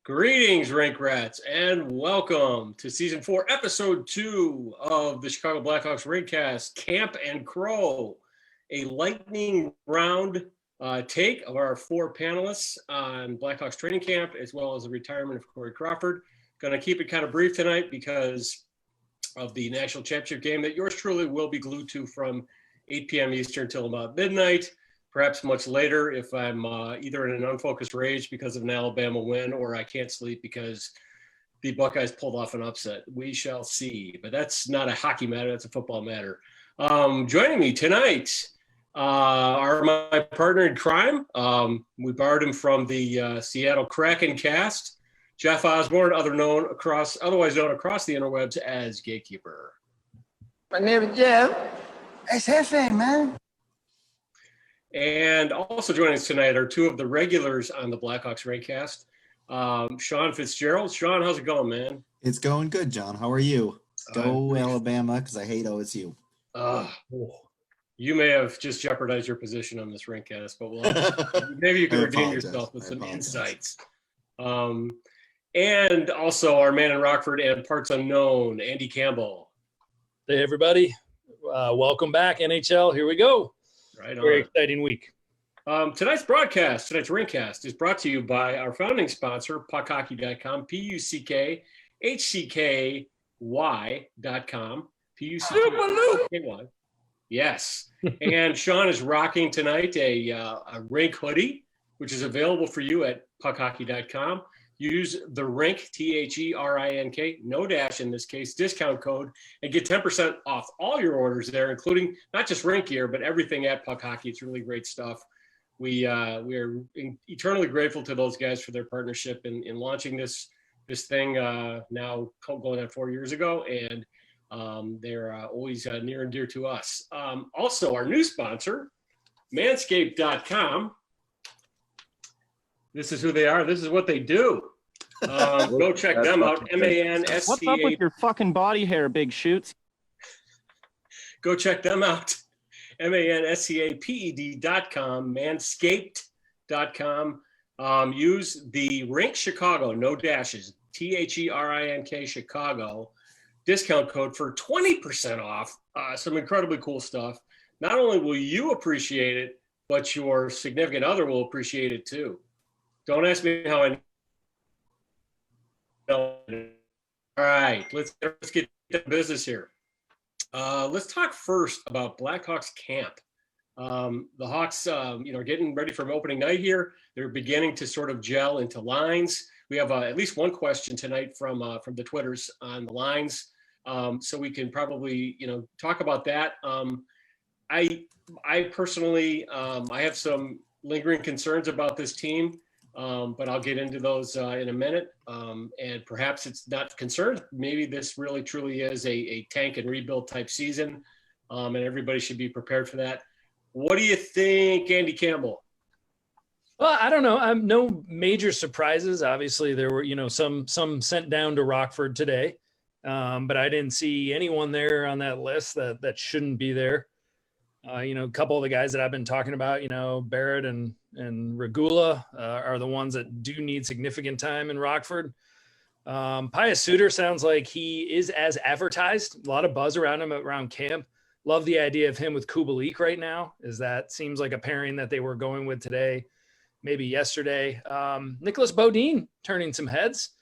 Greetings, Rink Rats, and welcome to Season 4, Episode 2 of the Chicago Blackhawks Rinkcast, Camp and Crow, a lightning round take of our four panelists on Blackhawks training camp, as well as the retirement of Corey Crawford. Going to keep it kind of brief tonight because of the national championship game that yours truly will be glued to from 8 p.m. Eastern till about midnight. Perhaps much later if I'm either in an unfocused rage because of an Alabama win or I can't sleep because the Buckeyes pulled off an upset. We shall see. But that's not a hockey matter. That's a football matter. Joining me tonight are my partner in crime. We borrowed him from the Seattle Kraken cast, Jeff Osborn, otherwise known across the interwebs as Gatekeeper. My name is Jeff. It's Hefe, man. And also joining us tonight are two of the regulars on the Blackhawks Rinkcast, Sean Fitzgerald. Sean, how's it going, man? It's going good, John. How are you? Go Alabama, because I hate OSU. You may have just jeopardized your position on this Rinkcast, but maybe you can redeem yourself with some insights. And also our man in Rockford and parts unknown, Andy Campbell. Hey, everybody. Welcome back, NHL. Here we go. Right on. Very exciting week. Tonight's Rinkcast, is brought to you by our founding sponsor, puckhockey.com, puckhockey.com, puckhockey. Yes. And Sean is rocking tonight a Rink hoodie, which is available for you at puckhockey.com. Use the Rink, THERINK, no dash in this case, discount code, and get 10% off all your orders there, including not just Rink gear, but everything at Puck Hockey. It's really great stuff. We are eternally grateful to those guys for their partnership in launching this thing now going on 4 years ago, and they're always near and dear to us. Also, our new sponsor, manscaped.com. This is who they are. This is what they do. Go check them out. MANSCA. What's up with your fucking body hair, Big Shoots? Go check them out. MANSCAPED.com, manscaped.com. Use the Rink Chicago, no dashes, THERINK Chicago discount code for 20% off. Some incredibly cool stuff. Not only will you appreciate it, but your significant other will appreciate it too. Don't ask me how I know. All right, let's get to business here. Let's talk first about Blackhawks camp. The Hawks, are getting ready for opening night here. They're beginning to sort of gel into lines. We have at least one question tonight from the Twitters on the lines, so we can probably talk about that. I personally, I have some lingering concerns about this team. But I'll get into those in a minute. And perhaps it's not concerned. Maybe this really truly is a tank and rebuild type season. And everybody should be prepared for that. What do you think, Andy Campbell? Well, I don't know. No major surprises. Obviously, there were, some sent down to Rockford today. But I didn't see anyone there on that list that shouldn't be there. A couple of the guys that I've been talking about, Barrett and Regula are the ones that do need significant time in Rockford. Pius Suter sounds like he is as advertised. A lot of buzz around him around camp. Love the idea of him with Kubalik right now, is that seems like a pairing that they were going with today, maybe yesterday. Nicholas Bodine turning some heads.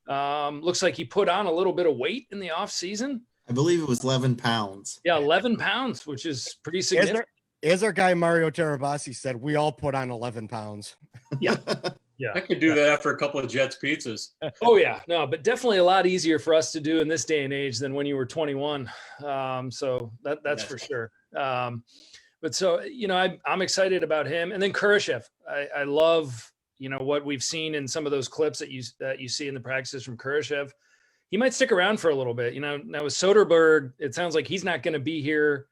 Looks like he put on a little bit of weight in the offseason. I believe it was 11 pounds. Yeah, 11 pounds, which is pretty significant. As our guy Mario Terabasi said, we all put on 11 pounds. Yeah. I could do that after a couple of Jets pizzas. Oh, yeah. No, but definitely a lot easier for us to do in this day and age than when you were 21. So that's for sure. But so, I'm excited about him. And then Kurashev. I love, what we've seen in some of those clips that you see in the practices from Kurashev. He might stick around for a little bit. Now with Soderberg, it sounds like he's not going to be here,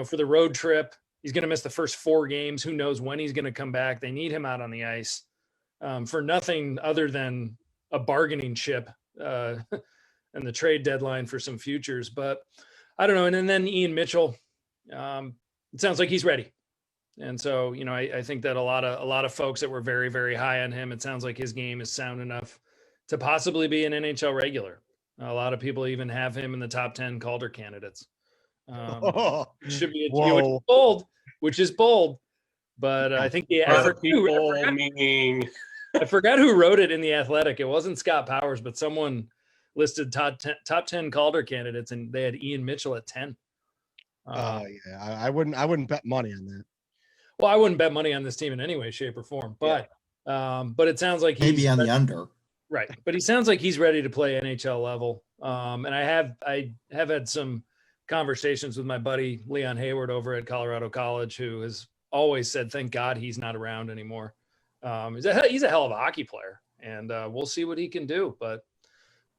for the road trip. He's going to miss the first 4 games. Who knows when he's going to come back. They need him out on the ice for nothing other than a bargaining chip and the trade deadline for some futures. But I don't know. And then Ian Mitchell, it sounds like he's ready. And so, I think that a lot of folks that were very, very high on him, it sounds like his game is sound enough to possibly be an NHL regular. A lot of people even have him in the top 10 Calder candidates. Should be which is bold, but I think I forgot who wrote it in the Athletic. It wasn't Scott Powers, but someone listed top 10 Calder candidates, and they had Ian Mitchell at 10. Yeah, I wouldn't bet money on that. Well, I wouldn't bet money on this team in any way, shape, or form. But it sounds like he's maybe on the under. Right, but he sounds like he's ready to play NHL level. And I have had some conversations with my buddy Leon Hayward over at Colorado College, who has always said, "Thank God he's not around anymore." He's a hell of a hockey player, and we'll see what he can do. But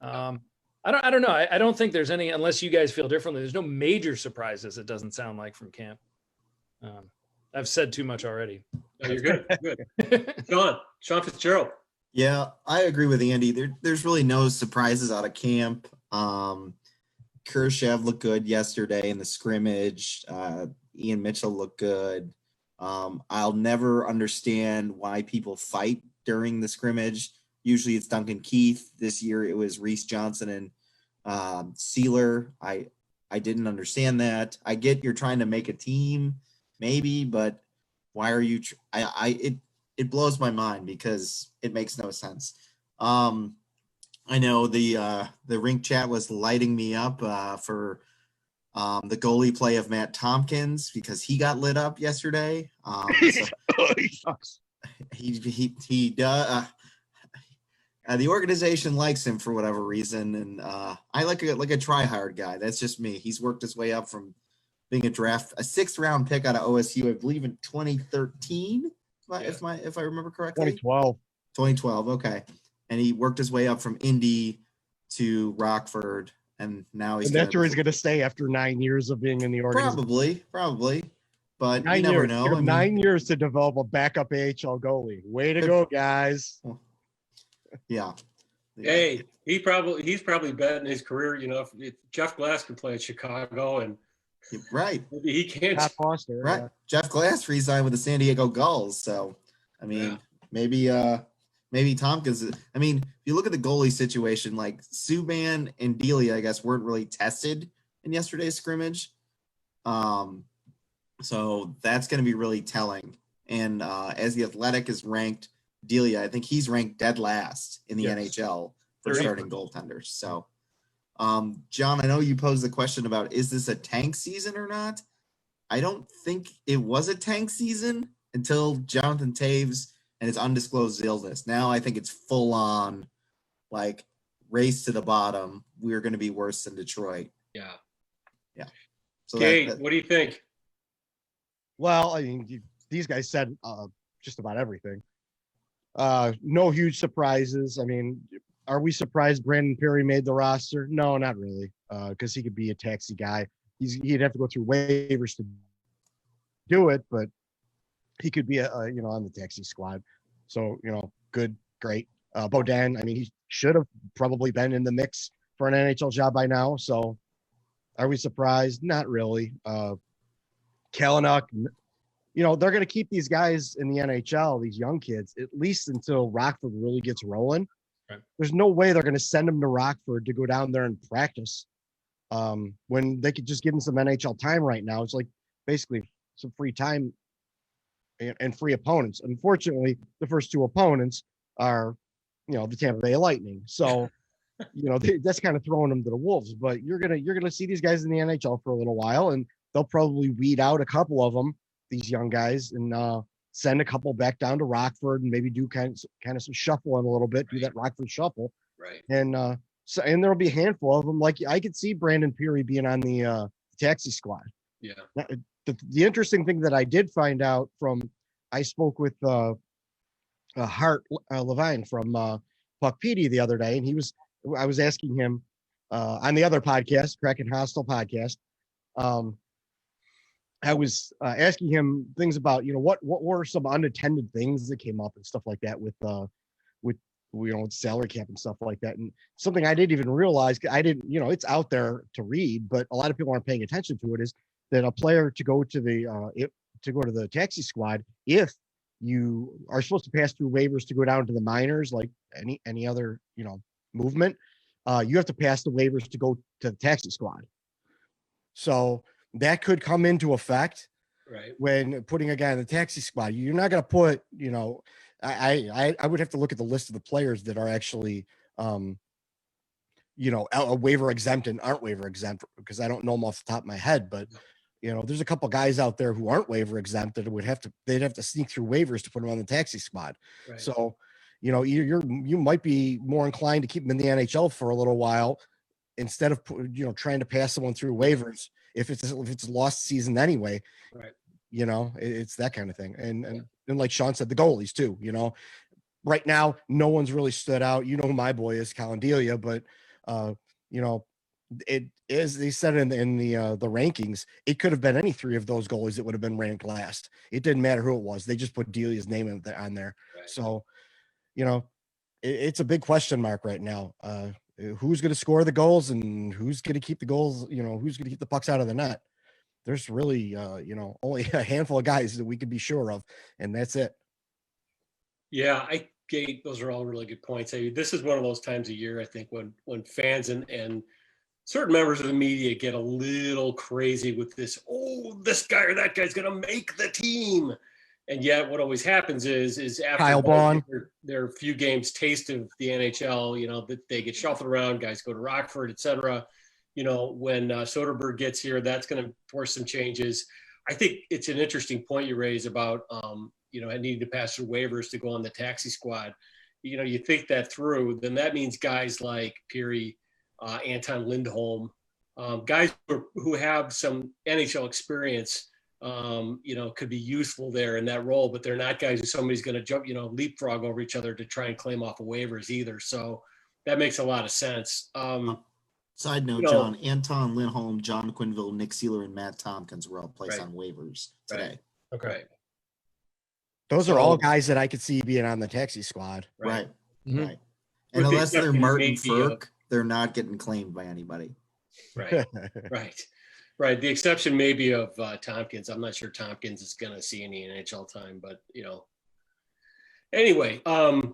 I don't know. I don't think there's any, unless you guys feel differently. There's no major surprises. It doesn't sound like from camp. I've said too much already. No, you're good. Good. Sean Fitzgerald. Yeah, I agree with Andy. There's really no surprises out of camp. Khrushchev looked good yesterday in the scrimmage. Ian Mitchell looked good. I'll never understand why people fight during the scrimmage. Usually it's Duncan Keith. This year it was Reese Johnson and Sealer. I didn't understand that. I get you're trying to make a team, maybe, but why are you? It blows my mind because it makes no sense. I know the Rink chat was lighting me up for the goalie play of Matt Tompkins because he got lit up yesterday. He sucks. He does. The organization likes him for whatever reason, and I like a try-hard guy. That's just me. He's worked his way up from being a sixth-round pick out of OSU, I believe, in 2013. If I remember correctly. 2012, okay. And he worked his way up from Indy to Rockford, and now that's where he's going to stay after 9 years of being in the organization. Probably. But you never know. 9 years to develop a backup AHL goalie. Way to go, guys. Yeah. Hey, he's probably betting his career. If Jeff Glass can play at Chicago, and right, maybe he can't. Pat Foster, right? Yeah. Jeff Glass re-signed with the San Diego Gulls, so maybe Tompkins. I mean, if you look at the goalie situation, like Subban and Delia, I guess weren't really tested in yesterday's scrimmage, so that's going to be really telling. And as the Athletic is ranked, Delia, I think he's ranked dead last in the NHL for starting goaltenders. So, John, I know you posed the question about, is this a tank season or not? I don't think it was a tank season until Jonathan Taves and his undisclosed illness. Now I think it's full on, like, race to the bottom. We're going to be worse than Detroit. Yeah. So Kate, what do you think? Well, I mean, these guys said just about everything. No huge surprises. I mean, are we surprised Brandon Perry made the roster? No, not really, because he could be a taxi guy. He'd have to go through waivers to do it, but he could be on the taxi squad. So, good, great. Beaudin, I mean, he should have probably been in the mix for an NHL job by now. So are we surprised? Not really. Kalynuk, they're going to keep these guys in the NHL, these young kids, at least until Rockford really gets rolling. Right. There's no way they're going to send them to Rockford to go down there and practice when they could just give them some NHL time right now. It's like basically some free time and free opponents. Unfortunately, the first two opponents are, the Tampa Bay Lightning. So, that's kind of throwing them to the wolves. But you're gonna see these guys in the NHL for a little while, and they'll probably weed out a couple of them, these young guys, and send a couple back down to Rockford and maybe do kind of some shuffling a little bit, do that Rockford shuffle. Right. And and there'll be a handful of them. Like I could see Brandon Peary being on the taxi squad. Yeah. Now, the interesting thing that I did find out I spoke with Hart Levine from Puck PD the other day, and I was asking him on the other podcast, Kraken Hostile podcast. I was asking him things about, what were some unattended things that came up and stuff like that with salary cap and stuff like that. And something I didn't even realize, it's out there to read, but a lot of people aren't paying attention to it, is that a player to go to to go to the taxi squad, if you are supposed to pass through waivers to go down to the minors, like any other, movement, you have to pass the waivers to go to the taxi squad. So that could come into effect when putting a guy in the taxi squad. You're not going to put, I would have to look at the list of the players that are actually, a waiver exempt and aren't waiver exempt, because I don't know them off the top of my head, but there's a couple guys out there who aren't waiver exempt that they'd have to sneak through waivers to put them on the taxi squad. Right. So, you might be more inclined to keep them in the NHL for a little while instead of, trying to pass someone through waivers if it's a lost season anyway. Right. It's that kind of thing. And like Sean said, the goalies too, right now, no one's really stood out. Who my boy is, Calandelia, but it is, they said in the rankings, it could have been any three of those goalies that would have been ranked last. It didn't matter who it was. They just put Delia's name on there. Right. So, it's a big question mark right now. Who's going to score the goals and who's going to keep the goals, who's going to keep the pucks out of the net? There's really, only a handful of guys that we could be sure of, and that's it. Yeah, those are all really good points. This is one of those times of year, I think, when fans and certain members of the media get a little crazy with this, this guy or that guy's going to make the team. And yet what always happens is after Kyle Bond, there are a few games taste of the NHL, that they get shuffled around, guys go to Rockford, et cetera. When Soderberg gets here, that's going to force some changes. I think it's an interesting point you raise about, needing to pass through waivers to go on the taxi squad. You think that through, then that means guys like Peary, Anton Lindholm, guys who have some NHL experience, could be useful there in that role, but they're not guys who somebody's going to jump, leapfrog over each other to try and claim off of waivers either. So that makes a lot of sense. Side note, John, Anton Lindholm, John Quinville, Nick Seeler, and Matt Tompkins were all placed on waivers today. Right. Okay. Those are all guys that I could see being on the taxi squad. Right. Mm-hmm. Right. And unless they're Martin Ferk, they're not getting claimed by anybody. Right. Right. The exception may be of Tompkins. I'm not sure Tompkins is going to see any NHL time, but anyway, the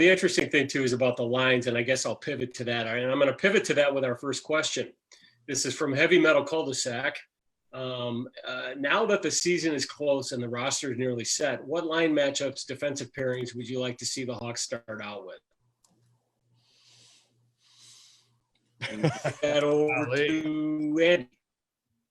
interesting thing too is about the lines, and I guess I'll pivot to that. And I'm going to pivot to that with our first question. This is from Heavy Metal Cul-de-sac. Now that the season is close and the roster is nearly set, what line matchups, defensive pairings would you like to see the Hawks start out with? That over to Andy.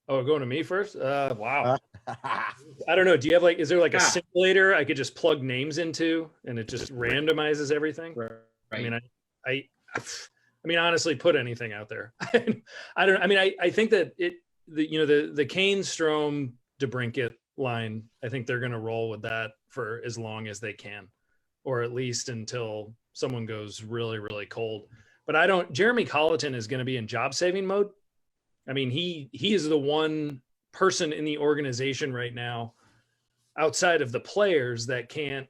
Oh, going to me first? Wow. I don't know. Do you have is there a simulator I could just plug names into and it just randomizes everything? Right. I mean, honestly, put anything out there. I think that the Kane, Strome, DeBrincat line, I think they're going to roll with that for as long as they can, or at least until someone goes really, really cold. But Jeremy Colleton is going to be in job saving mode. I mean, he is the one person in the organization right now outside of the players that can't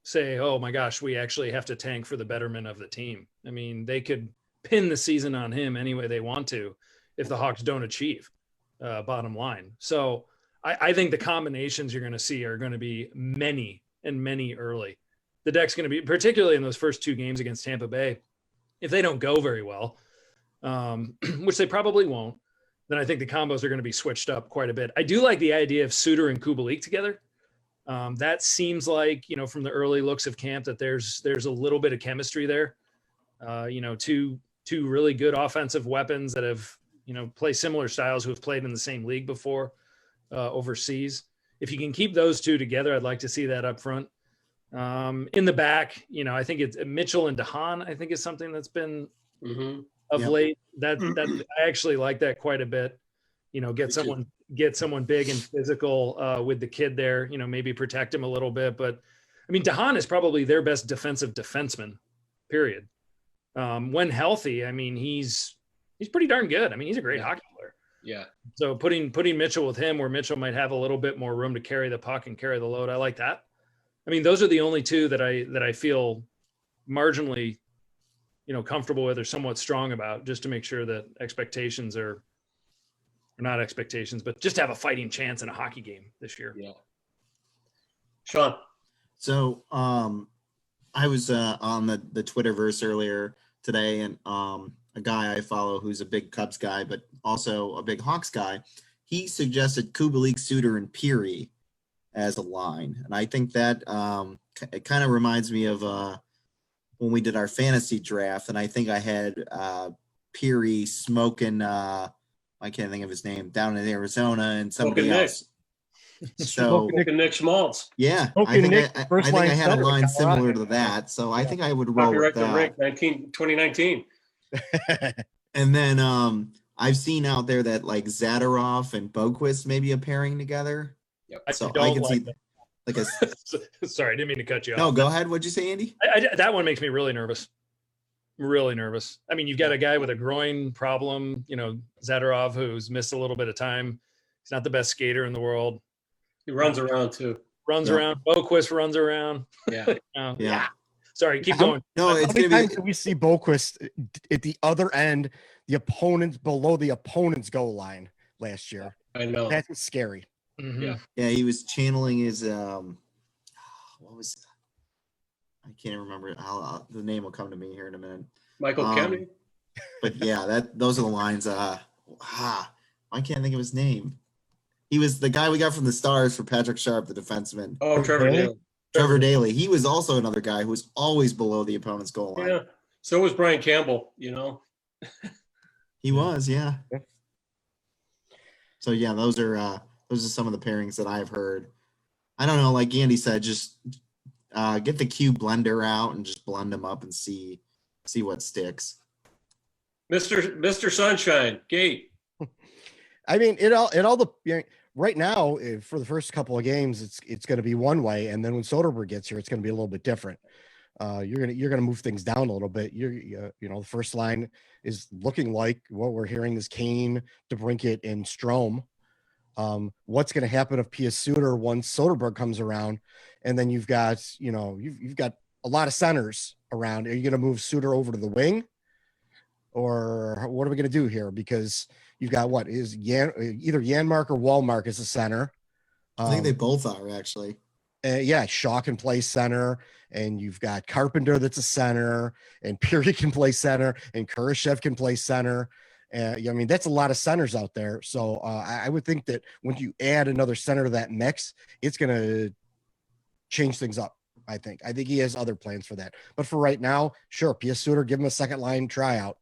say, oh my gosh, we actually have to tank for the betterment of the team. I mean, they could pin the season on him any way they want to if the Hawks don't achieve bottom line. So I think the combinations you're going to see are going to be many and many early. The deck's going to be, particularly in those first two games against Tampa Bay, if they don't go very well, which they probably won't, then I think the combos are going to be switched up quite a bit. I do like the idea of Suter and Kubalik together. That seems like, from the early looks of camp, that there's a little bit of chemistry there. Two really good offensive weapons that have, play similar styles, who have played in the same league before overseas. If you can keep those two together, I'd like to see that up front. In the back, I think it's Mitchell and DeHaan, I think is something that's been late. That I actually like that quite a bit. Get someone big and physical with the kid there, maybe protect him a little bit. But I mean, DeHaan is probably their best defensive defenseman, period. When healthy, I mean, he's pretty darn good. I mean, he's a great hockey player. Yeah. So putting Mitchell with him, where Mitchell might have a little bit more room to carry the puck and carry the load, I like that. I mean, those are the only two that I feel marginally, comfortable with or somewhat strong about, just to make sure that expectations are or not expectations, but just to have a fighting chance in a hockey game this year. Yeah. Sean. So I was on the Twitterverse earlier today, and a guy I follow who's a big Cubs guy, but also a big Hawks guy, he suggested Kubalik, Suter, and Peary as a line. And I think that it kind of reminds me of when we did our fantasy draft, and I think I had Peary smoking, I can't think of his name, down in Arizona, and somebody else. So Nick Schmaltz. Yeah, I think I had a line similar to that. So I think I would roll with that. Rink 2019. And then I've seen out there that like Zadorov and Boquist may be a pairing together. Yep. So I can see like a. Sorry, I didn't mean to cut you off. No, go ahead. What'd you say, Andy? That one makes me really nervous. Really nervous. I mean, you've got a guy with a groin problem, Zadorov, who's missed a little bit of time. He's not the best skater in the world. He runs around too. Around. Boquist runs around. Yeah. Yeah. Sorry, keep going. No, it's going to be. We see Boquist at the other end, the opponents below the opponent's goal line last year. I know. That's scary. Mm-hmm. Yeah, he was channeling his what was I can't remember. The name will come to me here in a minute. Michael Kemney. But yeah, those are the lines. I can't think of his name. He was the guy we got from the Stars for Patrick Sharp, the defenseman. Oh, Trevor Daly. Trevor Daly. He was also another guy who was always below the opponent's goal line. Yeah. So was Brian Campbell, He was, yeah. So yeah, those are some of the pairings that I've heard. I don't know, like Andy said, just get the cube blender out and just blend them up and see what sticks. Mr. Sunshine, Gate. I mean, right now for the first couple of games, it's going to be one way, and then when Soderberg gets here, it's going to be a little bit different. You're gonna move things down a little bit. The first line is looking like what we're hearing is Kane, DeBrincat, and Strome. What's going to happen if P.S. Suter once Soderberg comes around, and then you've got a lot of centers around. Are you going to move Suter over to the wing, or what are we going to do here? Because you've got either Janmark or Wallmark as a center. I think they both are actually. Shaw can play center, and you've got Carpenter that's a center, and Peary can play center, and Kurashev can play center. I mean, that's a lot of centers out there. So I would think that when you add another center to that mix, it's going to change things up. I think he has other plans for that. But for right now, sure, P.S. Suter, give him a second line tryout.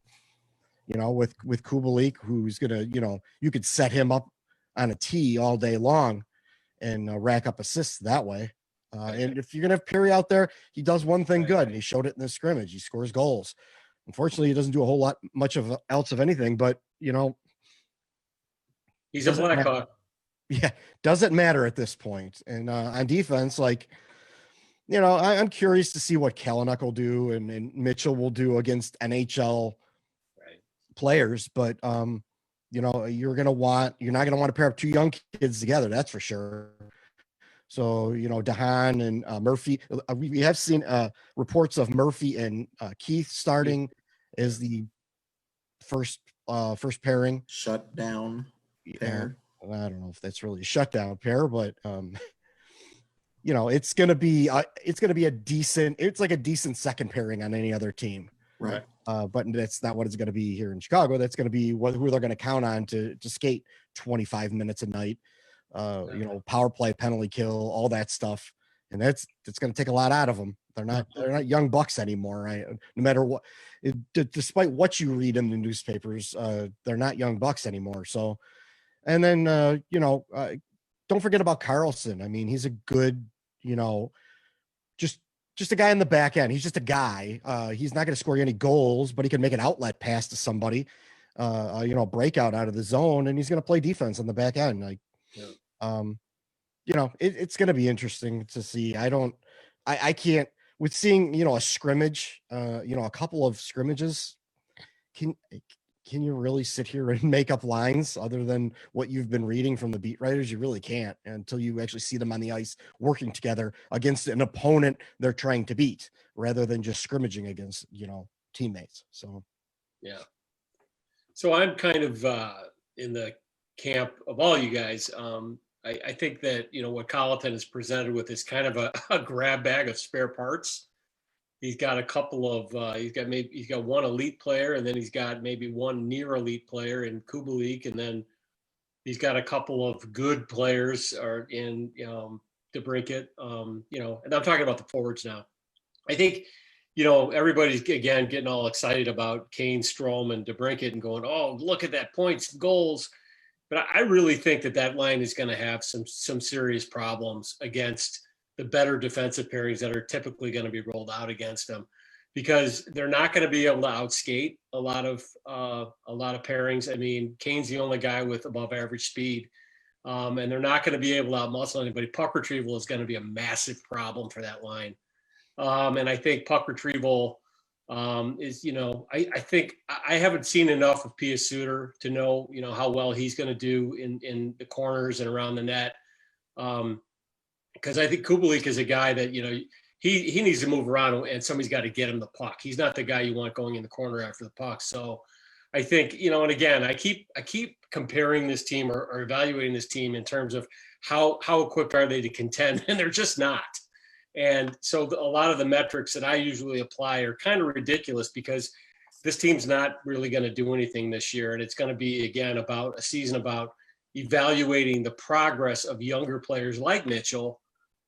With Kubalik, who's going to, you could set him up on a tee all day long and rack up assists that way. And if you're going to have Peary out there, he does one thing good, and he showed it in the scrimmage. He scores goals. Unfortunately, he doesn't do a whole lot much of else of anything, but he's a Blackhawk. Yeah, doesn't matter at this point. And on defense, I'm curious to see what Kalanick will do and Mitchell will do against NHL players, but you're not going to want to pair up two young kids together. That's for sure. So, Dehan and Murphy, we have seen reports of Murphy and Keith starting as the first pairing. Shutdown pair. I don't know if that's really a shutdown pair, but it's going to be a decent second pairing on any other team. Right. But that's not what it's going to be here in Chicago. That's going to be who they're going to count on to skate 25 minutes a night. Power play, penalty kill, all that stuff, and that's going to take a lot out of them. They're not young bucks anymore, right? No matter what, despite what you read in the newspapers, they're not young bucks anymore. So, and then don't forget about Carlson. I mean, he's a good, just a guy in the back end. He's just a guy. He's not going to score any goals, but he can make an outlet pass to somebody, breakout out of the zone, and he's going to play defense on the back end. It's going to be interesting to see. I can't, with seeing, a scrimmage, a couple of scrimmages, can you really sit here and make up lines other than what you've been reading from the beat writers? You really can't until you actually see them on the ice working together against an opponent they're trying to beat rather than just scrimmaging against, teammates. So, yeah. So I'm kind of in the camp of all you guys. I think that, what Colleton is presented with is kind of a grab bag of spare parts. He's got a couple of, he's got one elite player, and then he's got maybe one near elite player in Kubalik, and then he's got a couple of good players in DeBrincat, and I'm talking about the forwards now. I think, everybody's again getting all excited about Kane, Strome, and DeBrincat and going, oh, look at that, points, goals. But I really think that line is going to have some serious problems against the better defensive pairings that are typically going to be rolled out against them, because they're not going to be able to outskate a lot of pairings. I mean, Kane's the only guy with above average speed, and they're not going to be able to outmuscle anybody. Puck retrieval is going to be a massive problem for that line. And I think puck retrieval is, I think I haven't seen enough of Pia Suter to know, how well he's going to do in the corners and around the net. Because I think Kubalik is a guy that, he needs to move around and somebody's got to get him the puck. He's not the guy you want going in the corner after the puck. So I think, and again, I keep comparing this team or evaluating this team in terms of how equipped are they to contend, and they're just not. And so a lot of the metrics that I usually apply are kind of ridiculous, because this team's not really going to do anything this year. And it's going to be, again, about a season about evaluating the progress of younger players like Mitchell,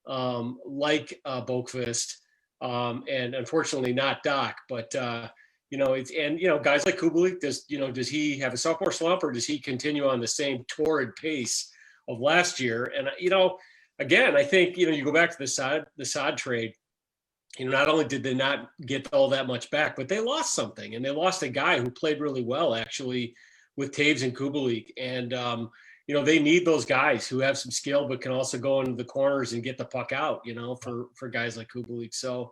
like Boqvist, and unfortunately not Doc, but guys like Kubalik, does he have a sophomore slump, or does he continue on the same torrid pace of last year? And, again, I think, you go back to the Saad trade, not only did they not get all that much back, but they lost something, and they lost a guy who played really well, actually, with Taves and Kubalik. And, they need those guys who have some skill, but can also go into the corners and get the puck out, for guys like Kubalik. So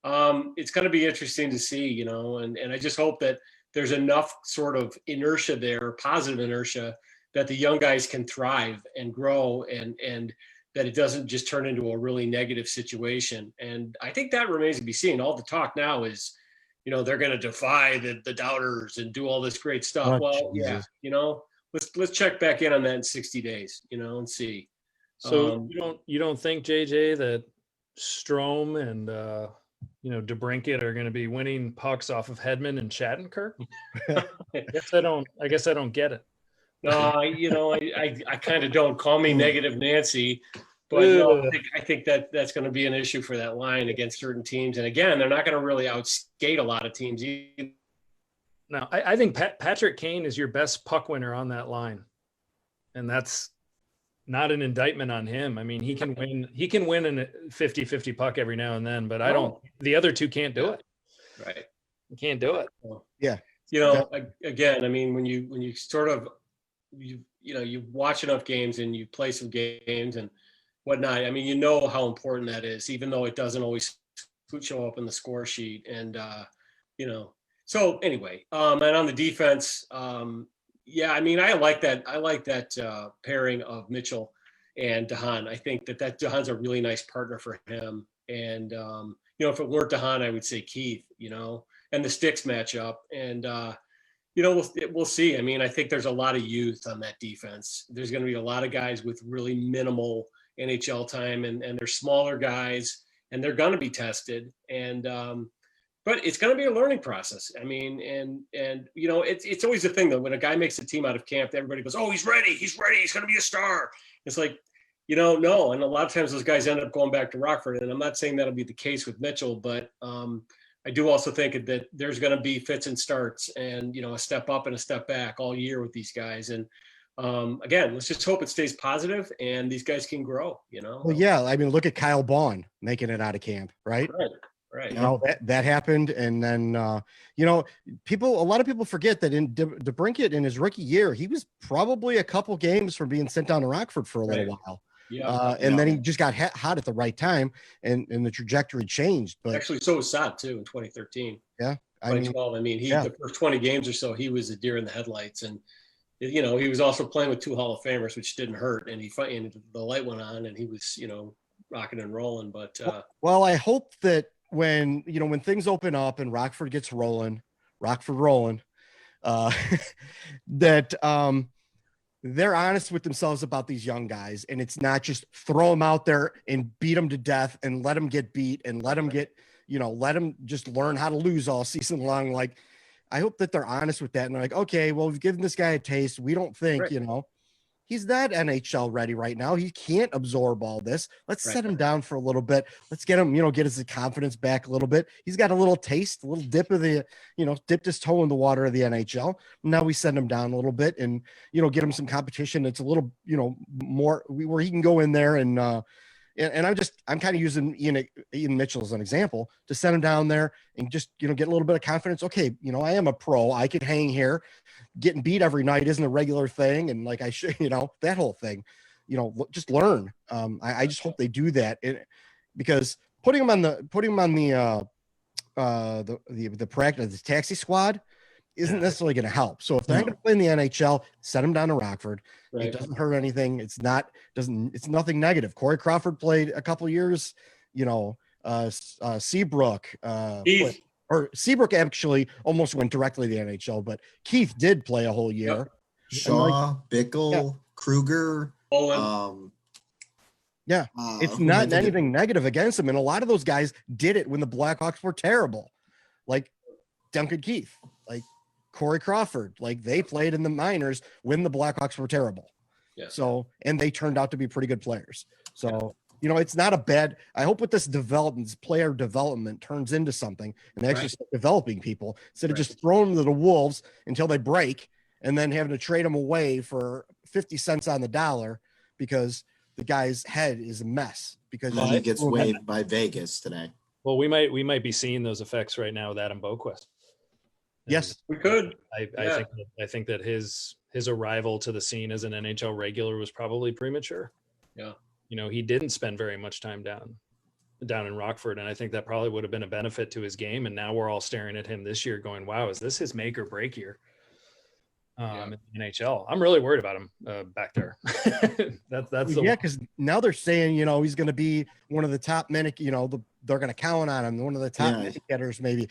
it's going to be interesting to see, and I just hope that there's enough sort of inertia there, positive inertia, that the young guys can thrive and grow, and that it doesn't just turn into a really negative situation. And I think that remains to be seen. All the talk now is, they're going to defy the doubters and do all this great stuff. Well, Jesus. Yeah, let's check back in on that in 60 days, and see. So you don't think, JJ, that Strome and DeBrincat are going to be winning pucks off of Hedman and Shattenkirk? I guess I don't get it. No, I kind of don't. Call me negative Nancy, but I think that's going to be an issue for that line against certain teams. And again, they're not going to really outskate a lot of teams either. No, I think Patrick Kane is your best puck winner on that line, and that's not an indictment on him. I mean, he can win in a 50-50 puck every now and then, but the other two can't do it. Right. You can't do it. Yeah. Again, I mean, when you sort of, you watch enough games and you play some games and whatnot, I mean, how important that is, even though it doesn't always show up in the score sheet. And, so anyway, and on the defense, I mean, I like that pairing of Mitchell and DeHaan. I think that DeHaan's a really nice partner for him. And, if it weren't DeHaan, I would say Keith, and the sticks match up. And, we'll see. I mean, I think there's a lot of youth on that defense. There's going to be a lot of guys with really minimal NHL time, and they're smaller guys, and they're going to be tested. And, but it's going to be a learning process. I mean, and it's always the thing that when a guy makes a team out of camp, everybody goes, oh, he's ready. He's going to be a star. It's like, no. And a lot of times those guys end up going back to Rockford. And I'm not saying that'll be the case with Mitchell, but I do also think that there's going to be fits and starts and, a step up and a step back all year with these guys. And again, let's just hope it stays positive and these guys can grow, Well, yeah. I mean, look at Kyle Baun making it out of camp, right? Right. That happened. And then, a lot of people forget that in DeBrincat in his rookie year, he was probably a couple games from being sent down to Rockford for a little while. Yeah. And then he just got hot at the right time and the trajectory changed. But actually, so was Saad too in 2013. Yeah. 2012. The first 20 games or so, he was a deer in the headlights. And, he was also playing with two Hall of Famers, which didn't hurt. And and the light went on and he was, rocking and rolling. But well, I hope that when things open up and Rockford gets rolling, that they're honest with themselves about these young guys, and it's not just throw them out there and beat them to death and let them get beat and let them get, let them just learn how to lose all season long. Like, I hope that they're honest with that and they're like, okay, well, we've given this guy a taste. We don't think, he's not NHL ready right now. He can't absorb all this. Let's set him down for a little bit. Let's get him, get his confidence back a little bit. He's got a little taste, a little dip of the, dipped his toe in the water of the NHL. Now we send him down a little bit and, get him some competition. It's a little, more where he can go in there and I'm kind of using Ian Mitchell as an example to send him down there and just, get a little bit of confidence. Okay. I am a pro. I can hang here. Getting beat every night isn't a regular thing. And like I should, that whole thing, just learn. I just hope they do that because putting him on the practice, the taxi squad isn't necessarily going to help. So if they're not going to play in the NHL, send them down to Rockford. Right. It doesn't hurt anything. It's nothing negative. Corey Crawford played a couple of years, Seabrook, Seabrook actually almost went directly to the NHL, but Keith did play a whole year. Yep. Shaw, Bickle, Kruger. It's not anything negative against him. And a lot of those guys did it when the Blackhawks were terrible. Like Duncan Keith, like Corey Crawford, like they played in the minors when the Blackhawks were terrible. Yeah. So, and they turned out to be pretty good players. So, it's not a bad, I hope with this player development turns into something and they actually start developing people instead of just throwing them to the wolves until they break and then having to trade them away for 50 cents on the dollar because the guy's head is a mess because he gets waived by Vegas today. Well, we might be seeing those effects right now with Adam Boquist. Yes, we could. I think that his arrival to the scene as an NHL regular was probably premature. Yeah. He didn't spend very much time down in Rockford, and I think that probably would have been a benefit to his game. And now we're all staring at him this year going, wow, is this his make or break year in the NHL? I'm really worried about him back there. Because now they're saying, he's going to be one of the top men, they're going to count on him, one of the top minute getters maybe.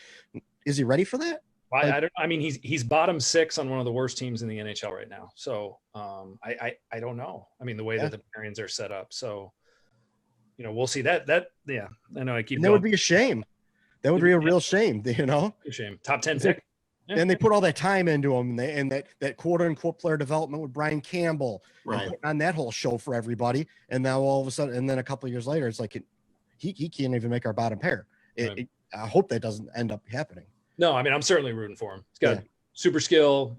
Is he ready for that? I mean, he's bottom 6 on one of the worst teams in the NHL right now. So I don't know. I mean, the way that the pairings are set up. So, we'll see that. I know I keep. That would be a shame. That would be a real shame. A shame. Top 10 pick. Yeah. And they put all that time into him, and that quote unquote player development with Brian Campbell, on that whole show for everybody. And now all of a sudden, and then a couple of years later, it's like he can't even make our bottom pair. I hope that doesn't end up happening. No, I mean, I'm certainly rooting for him. He's got super skill,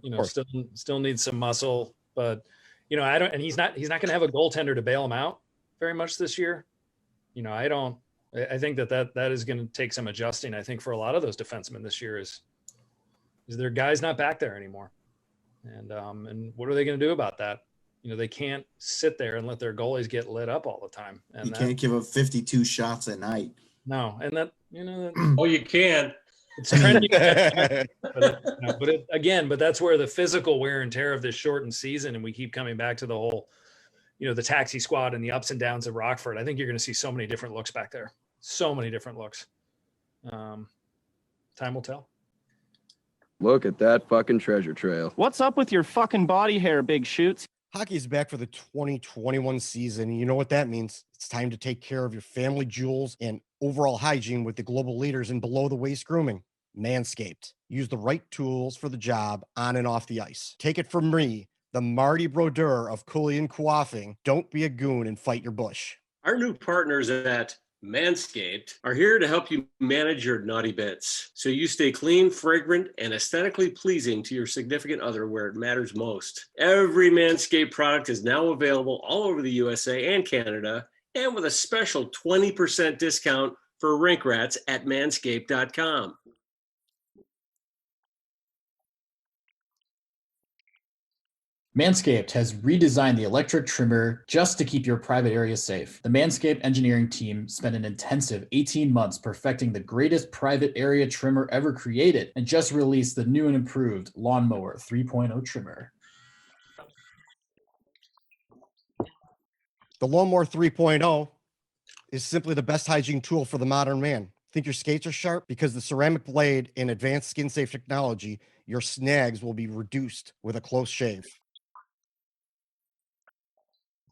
still needs some muscle, but and he's not going to have a goaltender to bail him out very much this year. I think that is going to take some adjusting. I think for a lot of those defensemen this year is their guys not back there anymore. And what are they going to do about that? They can't sit there and let their goalies get lit up all the time. And you can't give up 52 shots a night. No. And that, oh, you can. It's trending, but that's where the physical wear and tear of this shortened season, and we keep coming back to the whole, the taxi squad and the ups and downs of Rockford. I think you're going to see so many different looks back there. So many different looks. Time will tell. Look at that fucking treasure trail. What's up with your fucking body hair, Big Shoots? Hockey is back for the 2021 season. You know what that means. It's time to take care of your family jewels and overall hygiene with the global leaders in below the waist grooming, Manscaped. Use the right tools for the job on and off the ice. Take it from me, the Marty Brodeur of Cooley and Coiffing. Don't be a goon and fight your bush. Our new partners at Manscaped are here to help you manage your naughty bits so you stay clean, fragrant, and aesthetically pleasing to your significant other where it matters most. Every Manscaped product is now available all over the USA and Canada, and with a special 20% discount for rink rats at manscaped.com. Manscaped has redesigned the electric trimmer just to keep your private area safe. The Manscaped engineering team spent an intensive 18 months perfecting the greatest private area trimmer ever created and just released the new and improved Lawnmower 3.0 trimmer. The Lawnmower 3.0 is simply the best hygiene tool for the modern man. Think your skates are sharp? Because the ceramic blade and advanced skin-safe technology, your snags will be reduced with a close shave.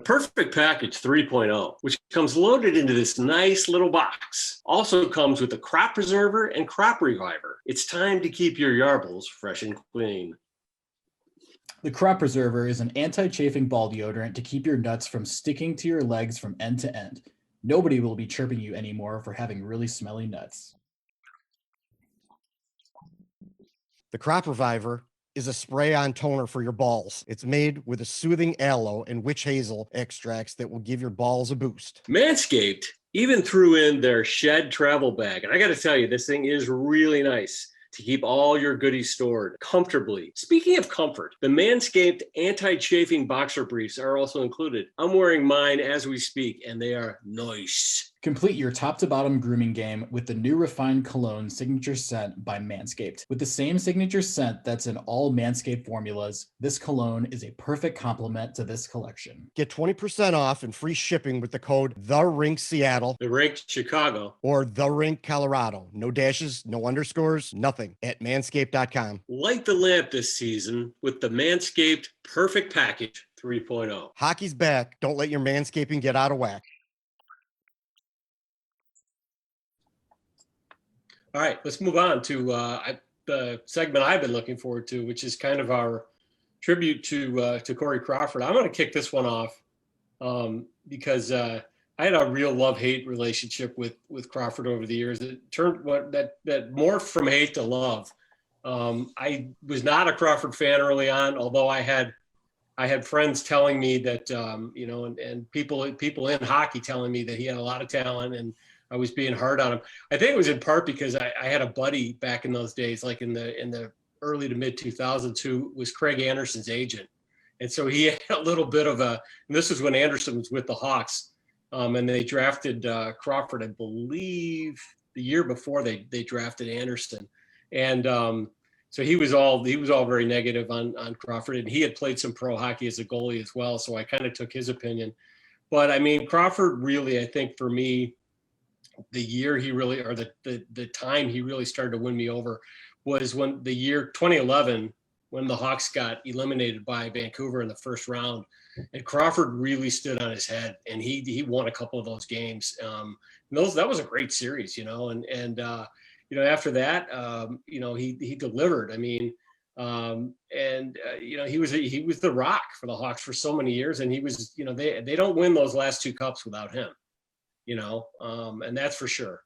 Perfect Package 3.0, which comes loaded into this nice little box. Also comes with a crop preserver and crop reviver. It's time to keep your yarbles fresh and clean. The Crop Preserver is an anti-chafing ball deodorant to keep your nuts from sticking to your legs from end to end. Nobody will be chirping you anymore for having really smelly nuts. The Crop Reviver is a spray-on toner for your balls. It's made with a soothing aloe and witch hazel extracts that will give your balls a boost. Manscaped even threw in their shed travel bag. And I got to tell you, this thing is really nice to keep all your goodies stored comfortably. Speaking of comfort, the Manscaped anti-chafing boxer briefs are also included. I'm wearing mine as we speak, and they are nice. Complete your top to bottom grooming game with the new refined cologne signature scent by Manscaped. With the same signature scent that's in all Manscaped formulas, this cologne is a perfect complement to this collection. Get 20% off and free shipping with the code THERINKSEATTLE, The Rink Chicago, or THERINKColorado. No dashes, no underscores, nothing, at manscaped.com. light the lamp this season with the Manscaped Perfect Package 3.0. Hockey's back. Don't let your manscaping get out of whack. All right, let's move on to the segment I've been looking forward to, which is kind of our tribute to Corey Crawford. I'm going to kick this one off because I had a real love-hate relationship with Crawford over the years. It turned that morphed from hate to love. I was not a Crawford fan early on, although I had friends telling me that and people in hockey telling me that he had a lot of talent, and I was being hard on him. I think it was in part because I had a buddy back in those days, like in the early to mid 2000s, who was Craig Anderson's agent. And so he had a little bit of and this was when Anderson was with the Hawks, and they drafted Crawford, I believe the year before they drafted Anderson. And so he was all very negative on Crawford, and he had played some pro hockey as a goalie as well. So I kind of took his opinion. But I mean, Crawford really, I think for me, the year he really, or the time he really started to win me over was when the year 2011, when the Hawks got eliminated by Vancouver in the first round, and Crawford really stood on his head, and he won a couple of those games. That was a great series, and after that, he delivered. I mean, he was the rock for the Hawks for so many years, and he was, they don't win those last two cups without him. And that's for sure.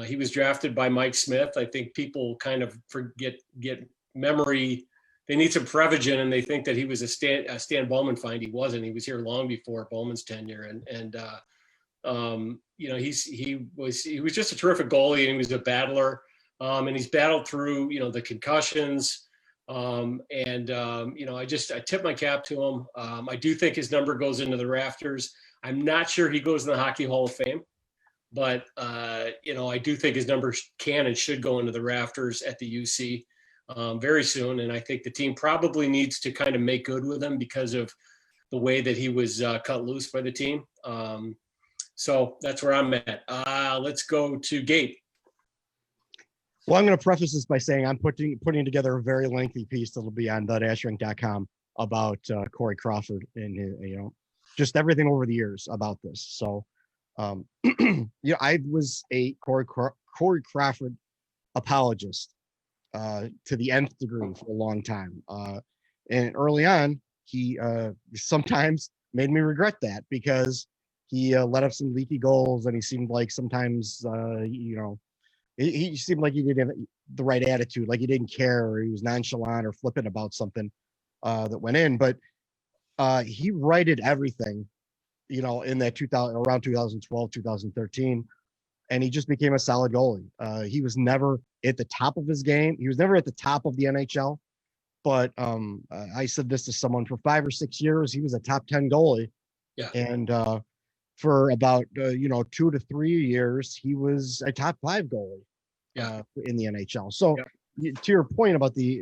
He was drafted by Mike Smith. I think people kind of get memory. They need some Prevagen, and they think that he was a Stan Bowman find. He wasn't. He was here long before Bowman's tenure, he was just a terrific goalie, and he was a battler. And he's battled through, the concussions. I tip my cap to him. I do think his number goes into the rafters. I'm not sure he goes in the Hockey Hall of Fame, but I do think his numbers can and should go into the rafters at the UC very soon. And I think the team probably needs to kind of make good with him because of the way that he was cut loose by the team. So that's where I'm at. Let's go to Gabe. Well, I'm going to preface this by saying I'm putting together a very lengthy piece that'll be on the-rink.com about Corey Crawford and just everything over the years about this. So, I was a Corey Crawford apologist to the nth degree for a long time. And early on, he sometimes made me regret that because he let up some leaky goals, and he seemed like sometimes, he seemed like he didn't have the right attitude, like he didn't care, or he was nonchalant or flippant about something that went in. But he righted everything, in that around 2012, 2013, and he just became a solid goalie. He was never at the top of his game. He was never at the top of the NHL, but I said this to someone, for 5 or 6 years, he was a top 10 goalie. Yeah. And for about 2 to 3 years, he was a top 5 goalie. Yeah. In the NHL. So to your point about the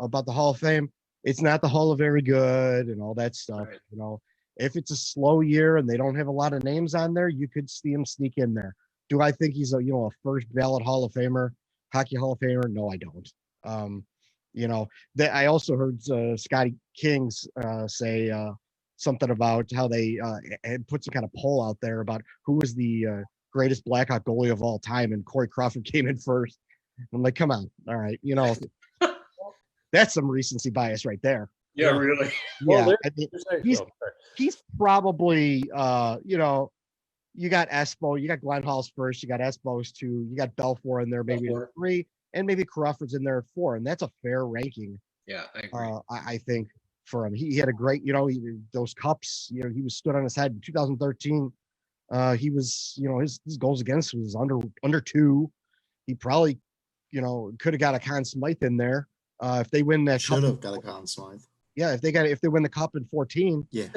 about the Hall of Fame, it's not the Hall of Very Good and all that stuff. Right. If it's a slow year and they don't have a lot of names on there, you could see him sneak in there. Do I think he's a first ballot Hall of Famer, Hockey Hall of Famer? No, I don't. That I also heard Scotty Kings say something about how they had put some kind of poll out there about who was the greatest Blackhawk goalie of all time, and Corey Crawford came in first. I'm like, come on, all right, that's some recency bias right there. Yeah, really. Yeah, Well, I mean, he's probably you got Espo, you got Glenn Hall's first, you got Espo's 2, you got Belfour in there maybe at 3, and maybe Crawford's in there at 4, and that's a fair ranking. Yeah, I agree. I think for him, he had a great, those cups, he was stood on his head in 2013. He was, his goals against was under 2. He probably, could have got a Conn Smythe in there. If they win that should have got a Conn Smythe. Yeah, if they win the cup in 14. Yeah.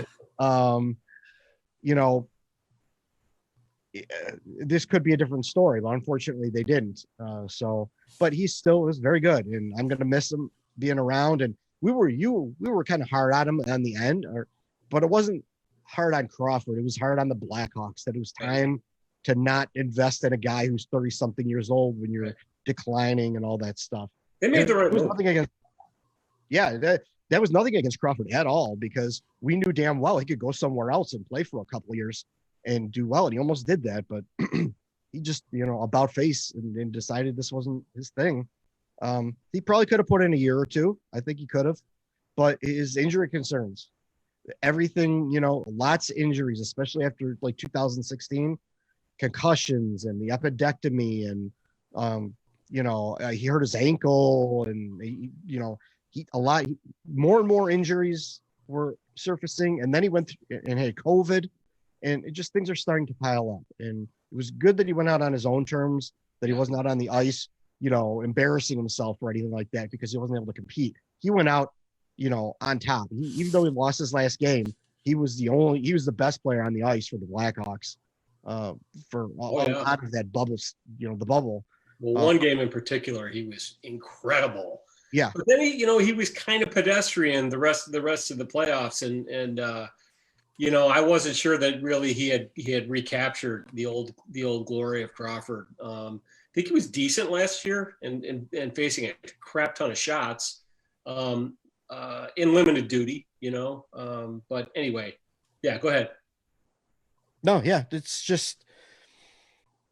This could be a different story, but unfortunately they didn't. But he still was very good, and I'm gonna miss him being around. And we were kind of hard on him on the end, but it wasn't hard on Crawford. It was hard on the Blackhawks that it was time to not invest in a guy who's 30-something years old when you're declining and all that stuff. They made the right move. That was nothing against Crawford at all, because we knew damn well he could go somewhere else and play for a couple of years and do well, and he almost did that, but he just about face and decided this wasn't his thing. He probably could have put in a year or 2. I think he could have, but his injury concerns, everything, lots of injuries, especially after like 2016, concussions and the appendectomy, and he hurt his ankle, and more and more injuries were surfacing, and then he went and had COVID, and things are starting to pile up. And it was good that he went out on his own terms, that he wasn't out on the ice, embarrassing himself or anything like that, because he wasn't able to compete. He went out, on top. Even though he lost his last game, he was the best player on the ice for the Blackhawks for a lot of that bubble, the bubble. Well, one game in particular, he was incredible. Yeah. But then he was kind of pedestrian the rest of the playoffs, and I wasn't sure that really he had recaptured the old glory of Crawford. I think he was decent last year and facing a crap ton of shots in limited duty, but anyway, yeah, go ahead. No, yeah, it's just,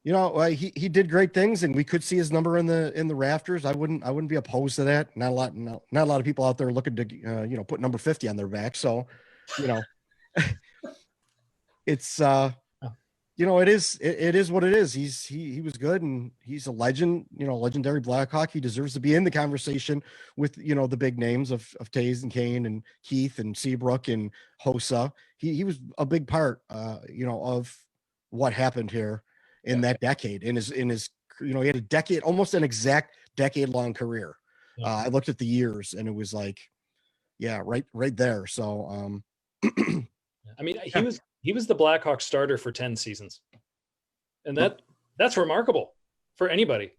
he did great things, and we could see his number in the rafters. I wouldn't be opposed to that. Not a lot of people out there looking to put number 50 on their back. So, it's it is what it is. He was good, and he's a legend, legendary Blackhawk. He deserves to be in the conversation with the big names of Taves and Kane and Keith and Seabrook and Hossa. He was a big part of what happened here in that decade. In his he had a decade, almost an exact decade-long career. I looked at the years, and it was like, right there. So I mean, he was the Blackhawks starter for 10 seasons. And that's remarkable for anybody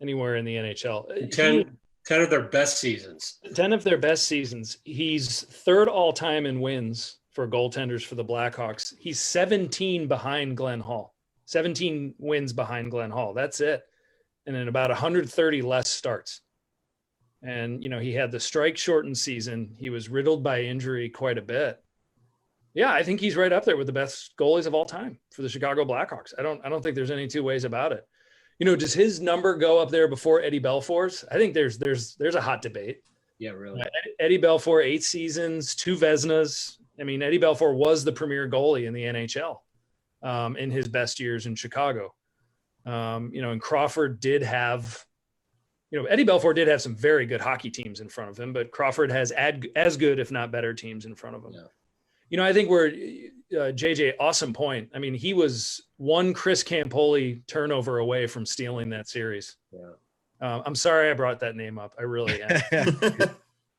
anywhere in the NHL. 10 of their best seasons. 10 of their best seasons. He's third all-time in wins for goaltenders for the Blackhawks. He's 17 behind Glenn Hall. 17 wins behind Glenn Hall. That's it. And in about 130 less starts. And, he had the strike-shortened season. He was riddled by injury quite a bit. Yeah, I think he's right up there with the best goalies of all time for the Chicago Blackhawks. I don't think there's any two ways about it. Does his number go up there before Eddie Belfour's? I think there's a hot debate. Yeah, really. Eddie Belfour, 8 seasons, 2 Vezinas. I mean, Eddie Belfour was the premier goalie in the NHL in his best years in Chicago. And Crawford did have, Eddie Belfour did have some very good hockey teams in front of him, but Crawford has as good, if not better, teams in front of him. Yeah. I think we're JJ, awesome point. I mean, he was one Chris Campoli turnover away from stealing that series. Yeah. I'm sorry I brought that name up. I really am.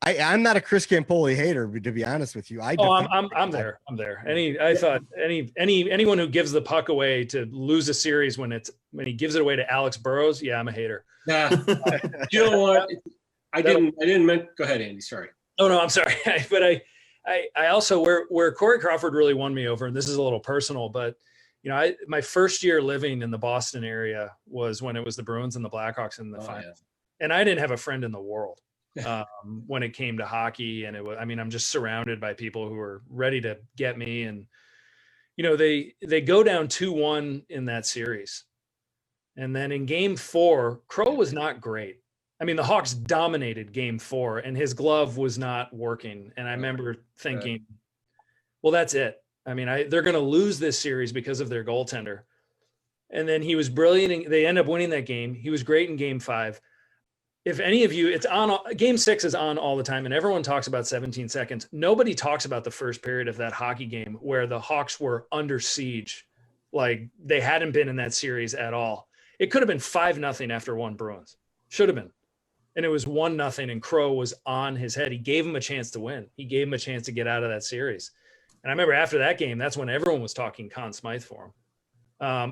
I'm not a Chris Campoli hater, to be honest with you. I'm there. I thought anyone who gives the puck away to lose a series when he gives it away to Alex Burrows, yeah, I'm a hater. Nah. You know what? I didn't mean. Go ahead, Andy. Sorry. Oh no, I'm sorry. But I also where Corey Crawford really won me over, and this is a little personal, but my first year living in the Boston area was when it was the Bruins and the Blackhawks in the finals, and I didn't have a friend in the world. when it came to hockey. And I'm just surrounded by people who are ready to get me. And, they go down 2-1 in that series. And then in game 4, Crow was not great. I mean, the Hawks dominated game 4 and his glove was not working. And I remember thinking, well, that's it. I mean, they're going to lose this series because of their goaltender. And then he was brilliant. They end up winning that game. He was great in game 5. If any of you, it's on, game 6 is on all the time and everyone talks about 17 seconds. Nobody talks about the first period of that hockey game where the Hawks were under siege. Like they hadn't been in that series at all. It could have been 5-0 after 1 Bruins. Should have been. And it was 1-0 and Crow was on his head. He gave him a chance to win. He gave him a chance to get out of that series. And I remember after that game, that's when everyone was talking Conn Smythe for him.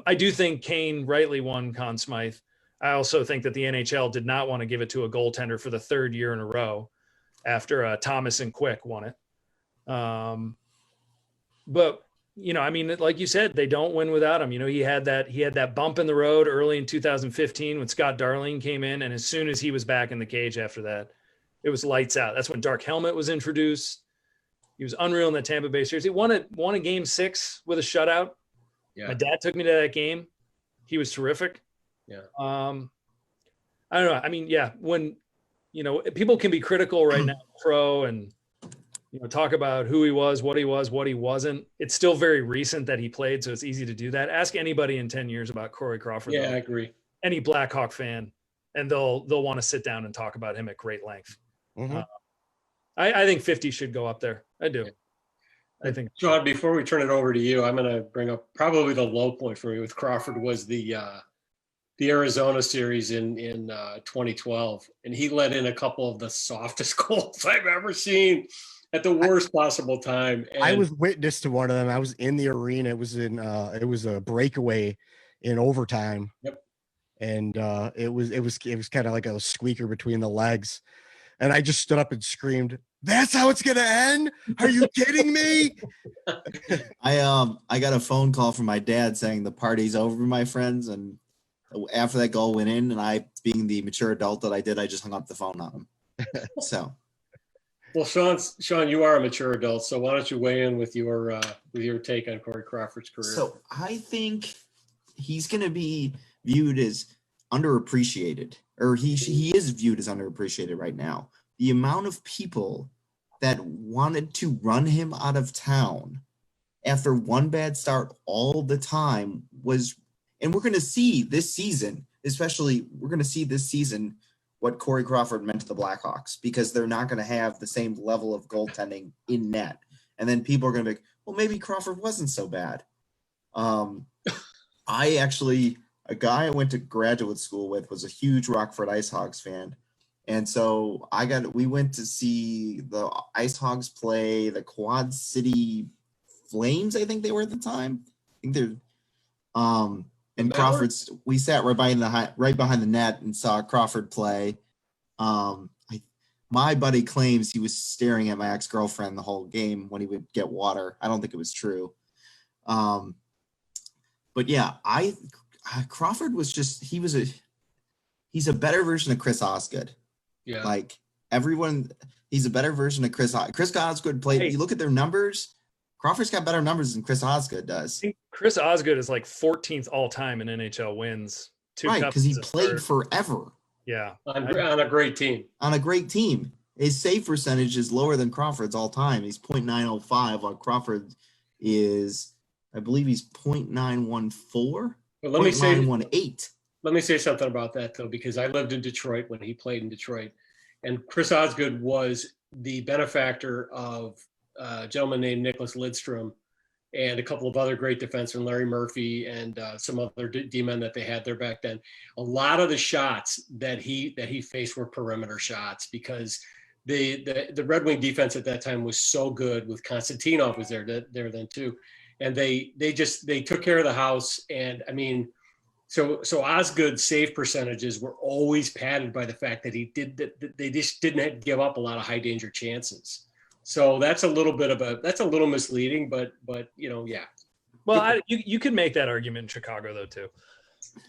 I do think Kane rightly won Conn Smythe. I also think that the NHL did not want to give it to a goaltender for the 3rd year in a row after Thomas and Quick won it. But, like you said, they don't win without him. He had that bump in the road early in 2015 when Scott Darling came in. And as soon as he was back in the cage after that, it was lights out. That's when Dark Helmet was introduced. He was unreal in the Tampa Bay series. He won a game 6 with a shutout. Yeah. My dad took me to that game. He was terrific. Yeah. I don't know. I mean, yeah, when, people can be critical right now, Crow, and, talk about who he was, what he wasn't. It's still very recent that he played, so it's easy to do that. Ask anybody in 10 years about Corey Crawford. Yeah, I agree. Any Blackhawk fan, and they'll want to sit down and talk about him at great length. Mm-hmm. I think 50 should go up there. I do. I think, John, before we turn it over to you, I'm going to bring up probably the low point for me with Crawford was the Arizona series in 2012, and he let in a couple of the softest goals I've ever seen at the worst possible time. And I was witness to one of them. I was in the arena. It was a breakaway in overtime. Yep. And it was kind of like a squeaker between the legs. And I just stood up and screamed, "That's how it's gonna end? Are you kidding me?" I got a phone call from my dad saying the party's over, my friends, and after that goal went in, and I, being the mature adult that I did, I just hung up the phone on him. So, well, Sean, you are a mature adult, so why don't you weigh in with your take on Corey Crawford's career? So I think he's going to be viewed as underappreciated, or he is viewed as underappreciated right now. The amount of people that wanted to run him out of town after one bad start all the time was. And we're going to see this season, what Corey Crawford meant to the Blackhawks, because they're not going to have the same level of goaltending in net. And then people are going to be like, well, maybe Crawford wasn't so bad. A guy I went to graduate school with was a huge Rockford Ice Hogs fan. And so we went to see the Ice Hogs play the Quad City Flames, I think they were at the time. I think they're and Crawford's, we sat right behind the net and saw Crawford play. My buddy claims he was staring at my ex-girlfriend the whole game when he would get water. I don't think it was true. But yeah, Crawford was just, he's a better version of Chris Osgood. Yeah. Like he's a better version of Chris Osgood played. Hey. You look at their numbers, Crawford's got better numbers than Chris Osgood does. I think Chris Osgood is like 14th all time in NHL wins. Right, because he played forever. Yeah. On a great team. On a great team. His save percentage is lower than Crawford's all time. He's .905, while Crawford is, I believe he's .914. But let me say 918. Let me say something about that, though, because I lived in Detroit when he played in Detroit. And Chris Osgood was the benefactor of a gentleman named Nicholas Lidstrom and a couple of other great defensemen, Larry Murphy and some other D-men that they had there back then. A lot of the shots that he faced were perimeter shots because the Red Wing defense at that time was so good with Konstantinov was there then too. And they took care of the house. And I mean, so Osgood's save percentages were always padded by the fact that they just didn't give up a lot of high danger chances. So that's a little misleading, but yeah. Well, you could make that argument in Chicago though too.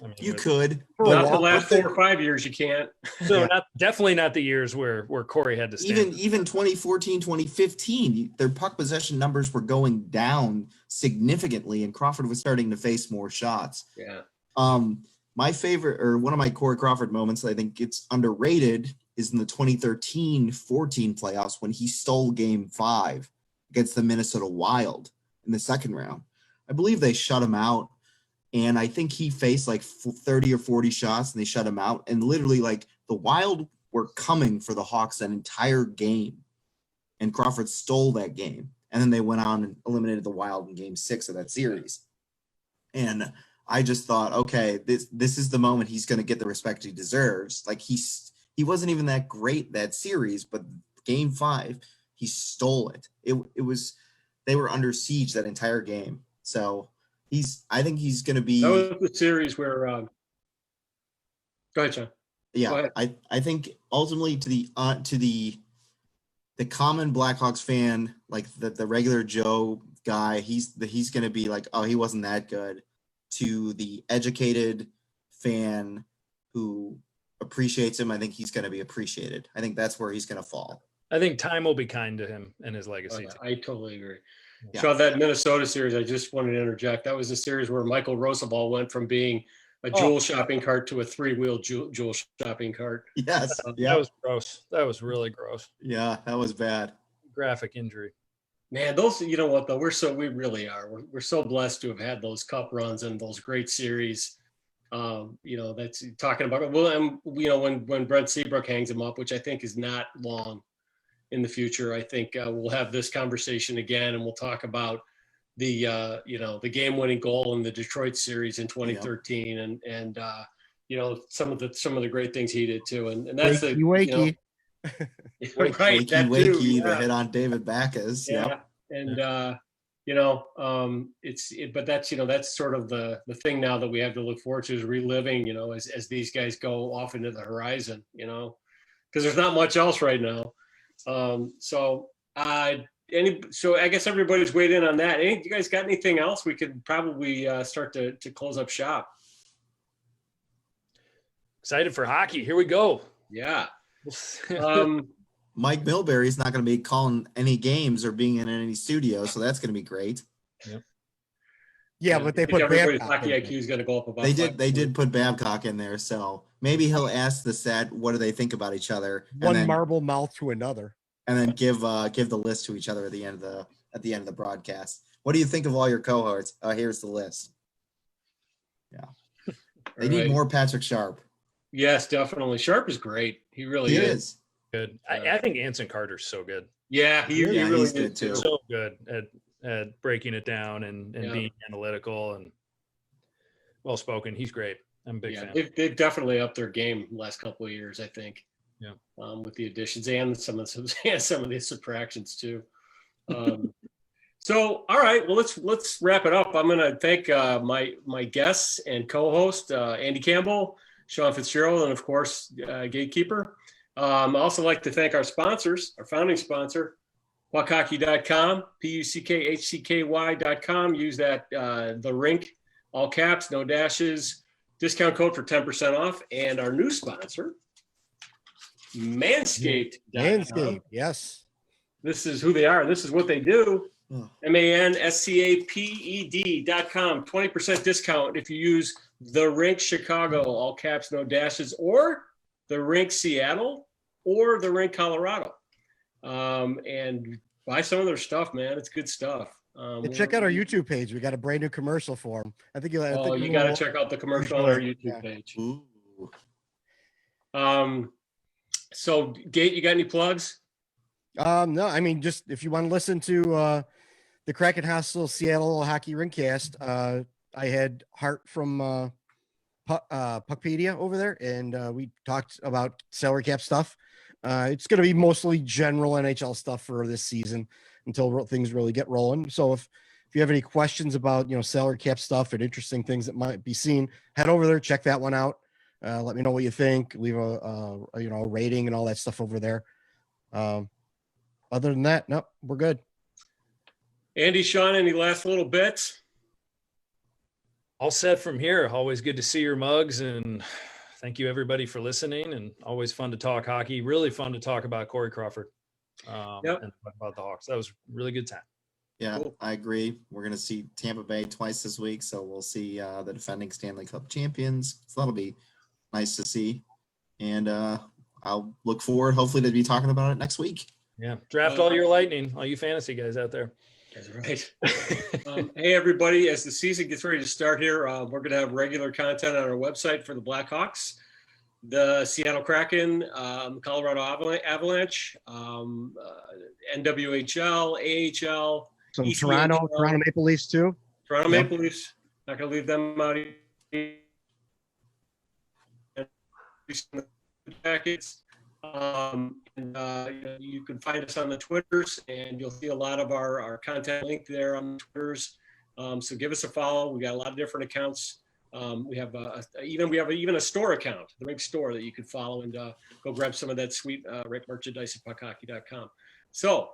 I mean, You could. Not the last 4 or 5 years, you can't. No, definitely not the years where Corey had to stand. Even 2014, 2015, their puck possession numbers were going down significantly, and Crawford was starting to face more shots. Yeah. My favorite, or one of my Corey Crawford moments that I think it's underrated, is in the 2013-14 playoffs when he stole Game 5 against the Minnesota Wild in the second round. I believe they shut him out, and I think he faced like 30 or 40 shots, and they shut him out. And literally, like, the Wild were coming for the Hawks that entire game, and Crawford stole that game. And then they went on and eliminated the Wild in Game 6 of that series. And I just thought, okay, this is the moment he's going to get the respect he deserves. Like, he wasn't even that great that series, but Game 5, he stole it. It was, they were under siege that entire game. So I think he's going to be. That was the series where. Go ahead, John. Yeah, I think ultimately to the common Blackhawks fan, like the regular Joe guy, he's going to be like, oh, he wasn't that good. To the educated fan who appreciates him, I think he's going to be appreciated. I think that's where he's going to fall. I think time will be kind to him and his legacy. I totally agree. Yeah. So that Minnesota series, I just wanted to interject. That was a series where Michael Roosevelt went from being a jewel shopping cart to a 3-wheel jewel shopping cart. Yes. That was gross. That was really gross. Yeah, that was bad. Graphic injury. Man, those, you know what though, we really are. We're so blessed to have had those cup runs and those great series. That's talking about. Well, and when Brent Seabrook hangs him up, which I think is not long in the future, I think we'll have this conversation again, and we'll talk about the game-winning goal in the Detroit series in 2013, and some of the great things he did too, and that's wakey. Right, wakey, that wakey, too, the hit on David Backus. Yeah. And but that's sort of the thing now that we have to look forward to, is reliving, as these guys go off into the horizon, because there's not much else right now. So I guess everybody's weighed in on that. You guys got anything else? We could probably start to close up shop. Excited for hockey. Here we go. Yeah. Mike Milbury's not going to be calling any games or being in any studio, so that's going to be great. Yep. Yeah, but they put everybody's Babcock hockey in IQ is going to go up about. They did put Babcock in there, so maybe he'll ask the set, what do they think about each other? One marble mouth to another, and then give the list to each other at the end of the broadcast. What do you think of all your cohorts? Here's the list. Yeah, they need more Patrick Sharp. Yes, definitely. Sharp is great. He really is. Good. I think Anson Carter's so good. Yeah, he really he's is good too. So good at breaking it down and being analytical and well spoken. He's great. I'm a big fan. They've definitely upped their game the last couple of years, I think. Yeah. With the additions and some of the subtractions too. So, all right, well, let's wrap it up. I'm going to thank my guests and co-host Andy Campbell, Sean Fitzgerald, and of course Gatekeeper. I also like to thank our sponsors, our founding sponsor, puckhockey.com, puckhcky.com. Use that the Rink, all caps, no dashes, discount code for 10% off, and our new sponsor, Manscaped. Manscaped, yes. This is who they are. This is what they do. Manscaped.com. 20% discount if you use the Rink Chicago, all caps, no dashes, or the Rink Seattle, or the Rink Colorado. And buy some of their stuff, man. It's good stuff. And check out our YouTube page. We got a brand new commercial for them. I think you got to check out the commercial on our YouTube page. Ooh. So, Gate, you got any plugs? No, I mean, just if you want to listen to the Kraken Hostel Seattle Hockey Rinkcast, I had Hart from Puckpedia over there, and we talked about salary cap stuff. It's going to be mostly general NHL stuff for this season until things really get rolling. So if you have any questions about salary cap stuff and interesting things that might be seen, head over there, check that one out. Let me know what you think. Leave a rating and all that stuff over there. Other than that, no, we're good. Andy, Sean, any last little bits? All set from here. Always good to see your mugs, and thank you everybody for listening. And always fun to talk hockey. Really fun to talk about Corey Crawford and about the Hawks. That was a really good time. Yeah, cool. I agree. We're going to see Tampa Bay twice this week, so we'll see the defending Stanley Cup champions. So that'll be nice to see. And I'll look forward, hopefully, to be talking about it next week. Yeah, draft all your Lightning, all you fantasy guys out there. That's right. Hey, everybody, as the season gets ready to start here, we're going to have regular content on our website for the Blackhawks, the Seattle Kraken, Colorado Avalanche, NWHL, AHL. Some Toronto Maple Leafs too. Toronto Maple Leafs. Not going to leave them out. Jackets. You can find us on the Twitters, and you'll see a lot of our content linked there on the Twitters. So give us a follow. We got a lot of different accounts. We have even a store account, the Rink store, that you could follow and go grab some of that sweet Rink merchandise at puckhockey.com. So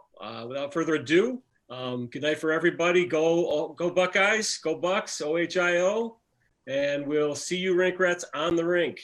without further ado, good night for everybody. Go Buckeyes, go Bucks, OHIO, and we'll see you Rink Rats on the rink.